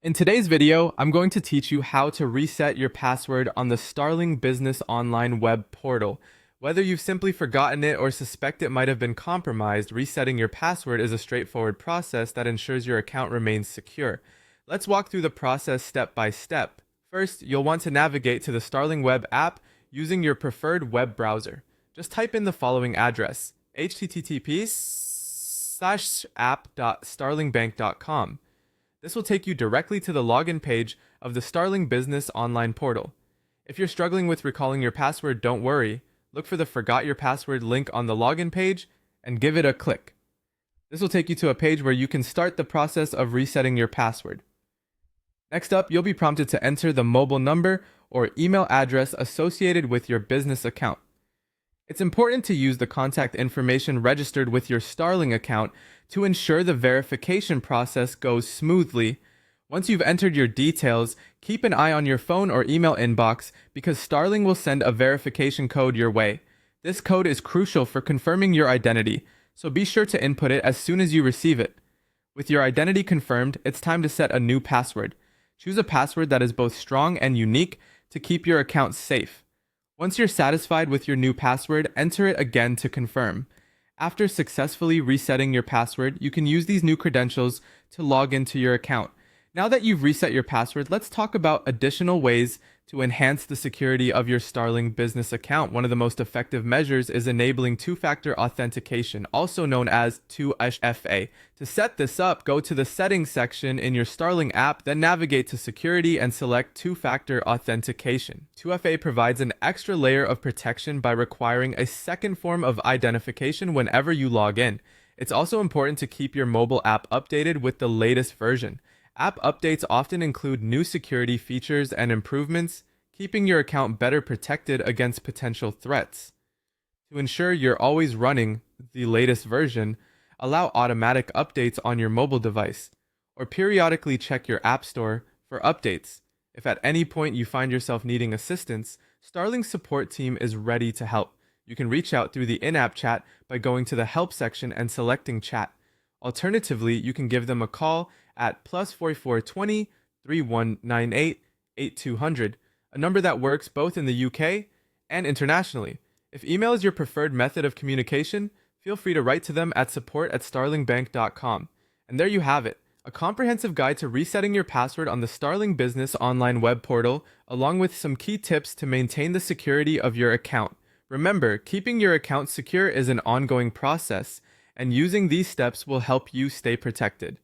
In today's video, I'm going to teach you how to reset your password on the Starling Business online web portal. Whether you've simply forgotten it or suspect it might have been compromised, resetting your password is a straightforward process that ensures your account remains secure. Let's walk through the process step by step. First, you'll want to navigate to the Starling web app using your preferred web browser. Just type in the following address: http://app.starlingbank.com. This will take you directly to the login page of the Starling Business online portal. If you're struggling with recalling your password, don't worry. Look for the Forgot Your Password link on the login page and give it a click. This will take you to a page where you can start the process of resetting your password. Next up, you'll be prompted to enter the mobile number or email address associated with your business account. It's important to use the contact information registered with your Starling account to ensure the verification process goes smoothly. Once you've entered your details, keep an eye on your phone or email inbox because Starling will send a verification code your way. This code is crucial for confirming your identity, so be sure to input it as soon as you receive it. With your identity confirmed, it's time to set a new password. Choose a password that is both strong and unique to keep your account safe. Once you're satisfied with your new password, enter it again to confirm. After successfully resetting your password, you can use these new credentials to log into your account. Now that you've reset your password, let's talk about additional ways to enhance the security of your Starling Business account. One of the most effective measures is enabling two-factor authentication, also known as 2FA. To set this up, go to the Settings section in your Starling app, then navigate to Security and select two-factor authentication. 2FA provides an extra layer of protection by requiring a second form of identification whenever you log in. It's also important to keep your mobile app updated with the latest version. App updates often include new security features and improvements, keeping your account better protected against potential threats. To ensure you're always running the latest version, allow automatic updates on your mobile device, or periodically check your app store for updates. If at any point you find yourself needing assistance, Starling's support team is ready to help. You can reach out through the in-app chat by going to the Help section and selecting Chat. Alternatively, you can give them a call at +4420 3198 8200, a number that works both in the UK and internationally. If email is your preferred method of communication, feel free to write to them at support@starlingbank.com. And there you have it, a comprehensive guide to resetting your password on the Starling Business online web portal, along with some key tips to maintain the security of your account. Remember, keeping your account secure is an ongoing process, and using these steps will help you stay protected.